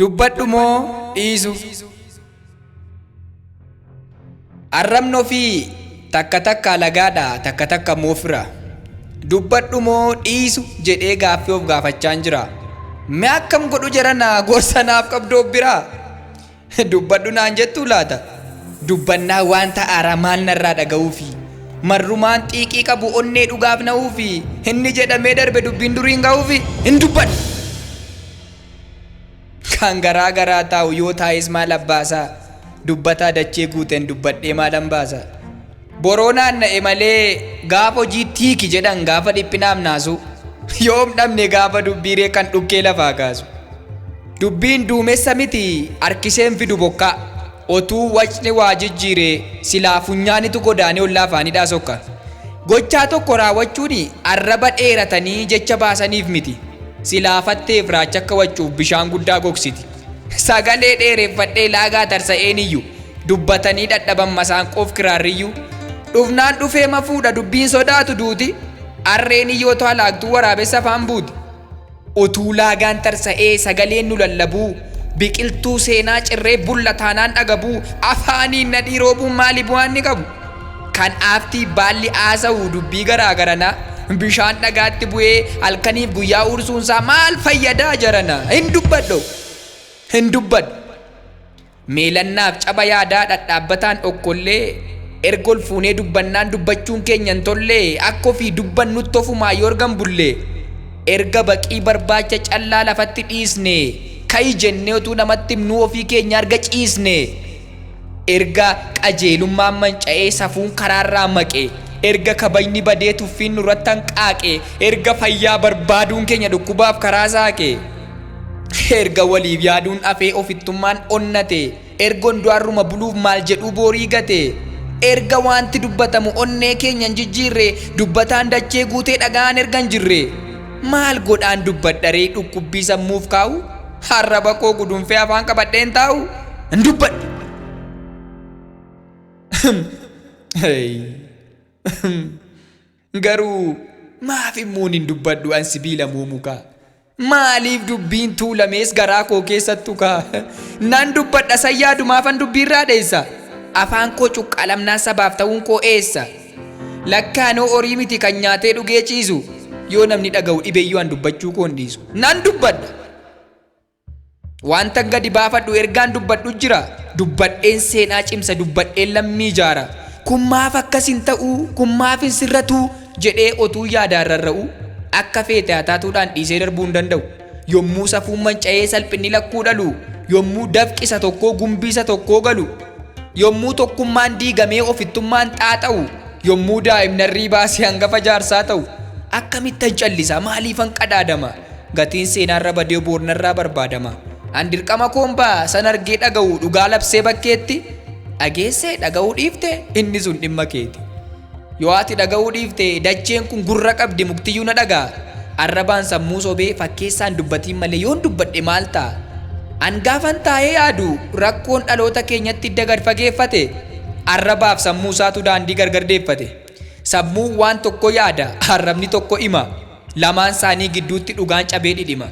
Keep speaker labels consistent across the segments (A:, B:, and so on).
A: Dubbadhu moo dhiisu? Arrabni ofii takka takka lagaadha takka takka moofira. Dubbadhu moo dhiisu jedhee gaaffii of gaafachaa jira. Mee akkam godhu jarana gorsa naaf qabdoo bira? Dubbadhu naan jettuu laata? Dubbannaa wanta haaraa maal narraa dhaga'uufi marrumaan xiiqii qabu onnee dhugaaf na'uufi inni jedhamee darbe dubbiin duriin ga'uufi hin dubbadhu. Kan garaa garaa taa'u yoo taa'es maal abbaasaa? Dubbataa dachee guuteen dubbadhee maalan baasa? Boroo naanna'e malee gaafa hojii tiiki jedhan gaafa dhiphinaaf naasu yoom dhabne gaafa dubbiiree kan dhukkee lafaa kaasu. Dubbiin duumessa miti harkiseen fidu bokkaa otuu wacni waa jijjiiree silaa funyaanitu godaanee ollaa afaanidhaa sokka. Gochaa tokko raawwachuun arraba dheeratanii jecha baasaniif miti. Silaafatteef raacha akka wachuuf bishaan guddaa gogsiti. Sagalee dheereffadhee laagaa tarsa'een iyyuu dubbatanii dadhaban masaanqoof kiraarriyyuu dhufnaan dhufee mafuudha dubbiin sodaatu duuti arreen iyyoo to'a laagtuu waraabessa afaan buuti. Utuu laagaan tarsa'ee sagaleen nu lallabuu biqiltuu seenaa cirree bulla taanaan dhagabuu afaaniin nadhii roobuun maali bu'aan ni qabu? Kan aaftii baalli haasa'u dubbii garaa garanaa bishaan dhagaatti bu'ee halkaniif guyyaa ursuunsaa maal fayyadaa jarana? Hin dubbadhu. Meelannaaf caba yaadaa dhadhaabbataan okkollee ergol fuunee dubbannaan dubbachuun keenya hin tollee akka ofii dubbannutti ofumaa yoo argan bullee erga baqii barbaacha callaa lafatti dhiisne ka'i jennee utuu namatti himnuu ofii keenya arga ciisne erga qajeelummaan manca'ee safuun karaarraa maqe erga kabajni badee tuffiin nurratti hanqaaqe erga fayyaa barbaaduun keenya dhukkubaaf karaa saaqe erga waliif yaaduun afee ofittummaan onnate erga hundaarruma buluuf maal jedhuu boorii gate erga wanti dubbatamu onnee keenya hin jijjiirre dubbataan dachee guutee dhagaan erga hin jirre maal godhaan dubbadharee dhukkubbii sammuuf kaa'u arraba koo gudunfee afaan qabadheen taa'u hin dubbadhu. Garuu maaf immuun hin dubbadhu an sibiila muumukaa? Maaliif dubbiin tuulamees garaa koo keessattu kaa? Nan dubbadha sayyaadumaafan dubbiirraa dheessa. Afaan koo cuqqaalamnaa sabaaf ta'uun koo eessa? Lakkaanoo horii miti kan nyaatee dhugee ciisu yoo namni dhaga'u dhibeeyyuu an dubbachuu koo hin dhiisu. Nan dubbadha. Wanta gadi baafadhu ergaan dubbadhu jira. Dubbadheen seenaa cimsa dubbadheen lammii ijaara. Kun maaf akkas hin ta'uu? Kun maaf hin sirratuu? Jedhee otuu yaadaan rarra'u akka feete hataatuudhaan dhiisee darbuu hin danda'u. Yommuu safuun manca'ee salphinni lakkuu dhalu, yommuu dafqisa tokkoo gumbiisa tokkoo galu, yommuu tokkummaan diigamee ofittummaan xaaxa'u, yommuu daa'imnarrii baasee hangafa jaarsaa ta'u akkamittan callisa maaliifan qadaadama? Gatiin seenaarra badee boornarraa barbaadama. An dirqama koombaa san argee dhaga'u dhugaa labsee bakkeetti dhageessee dhaga'uu dhiifte inni sun dhimma keeti. Yoo ati dhaga'uu dhiifte dacheen kun gurra qabdi muktiyyuu na dhagaa. Arrabaan sammuu sobee fakkeessaan dubbatiin malee yoon dubbadhe maal ta'a? An gaafan taa'ee yaadu rakkoon dhaloota keenyatti hidda gad fageeffate arrabaaf sammuu isaatu daandii gargar deeffate. Sammuun waan tokko yaada arrabni tokko hima lamaan isaanii gidduutti dhugaan cabee dhidhima.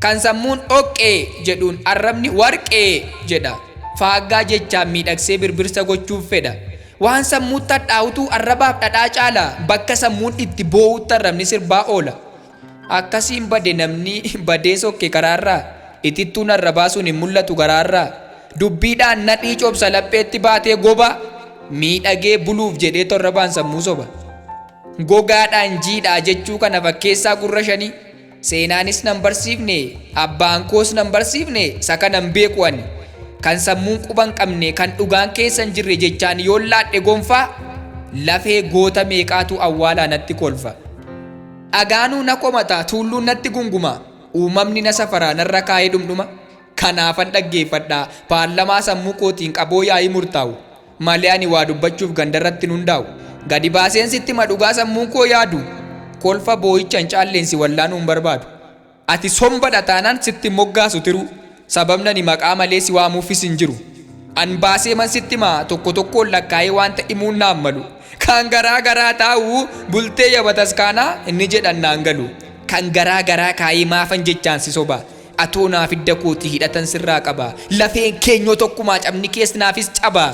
A: Kan sammuun dhoqqee jedhuun arrabni warqee jedha. Faaggaa jechaan miidhagsee birbirsa gochuuf fedha. Waan sammuutti hadhaa'utu arrabaaf dhadhaa caala bakka sammuun itti boo'utti arrabni sirbaa oola. Akkasiin bade namni badee sokke karaarraa itittuun arrabaa sun hin mul'atu garaarraa. Dubbiidhaan nadhii cobsa lapheetti baatee goba miidhagee buluuf jedhee torrabaan sammuu soba. Gogaadhaan jiidhaa jechuu kana fakkeessaa gurra shanii seenaanis nan barsiifne abbaan koos nan barsiifne saka nan beeku ani. Kan sammuun quban qabne kan dhugaan keessa hin jirre jechaan yoon laadhe gonfaa lafee goota meeqaatu awwaalaa natti kolfa. Dhagaanuu na komata tulluun natti gunguma uumamni na safaraa narra kaa'ee dhumdhuma. Kanaafan dhaggeeffadhaa paarlamaa sammuu kootiin qaboo yaa'ii murtaa'u malee ani waa dubbachuuf gandarratti hundaa'u. Gadi baaseen sitti ma dhugaa sammuun koo yaadu kolfa boo'icha hin caalleensi wallaanuu hin barbaadu. Ati sombadha taanaan sitti moggaasu tiru. Sababnani maqaa malee si waamuufis hin jiru. An baasee man sitti maa tokko tokkoon lakkaa'ee wanta himuun naan malu. Kan garaa garaa taa'u bultee yabatas kaanaa inni jedhan naan galu. Kan garaa garaa kaa'ee maafan jechaan si soba. atoo naaf hidda kooti hidhatan sirraa qaba lafeen keenyoo tokkumaa cabni kees naafis caba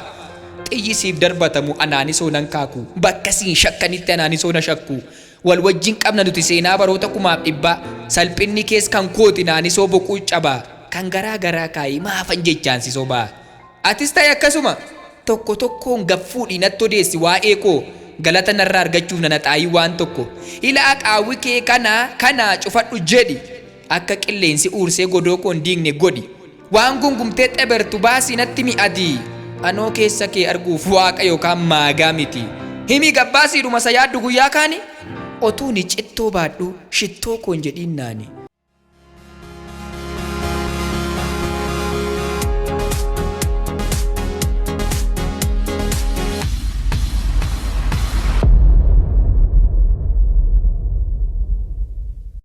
A: xiyyisiif darbatamu anaanisoo nan kaaku bakka siin shakkanitti anaanisoo na shakku wal wajjin qabna nuti seenaa baroota kumaaf dhibba salphinni kees kan kooti naanisoo boquu caba kan garaa kaayii maafan jechaansi baa atis ta'e akkasuma tokko tokkoon gaffuudhi natti odeessi waa'ee koo galata narraa argachuuf nana xaayii waan tokko ilaa qaawwi kee kana cufadhu jedhi akka qilleensi uursee godoo koon diigne godhi waan gungumtee xebertu baasii natti mi'adii anoo keessa kee arguuf waaqa yookaan maagaa miti himi gabbaasiidhuma sa yaaddu guyyaa kaani otuuni cittoo baadhu shittoo koon jedhiin naani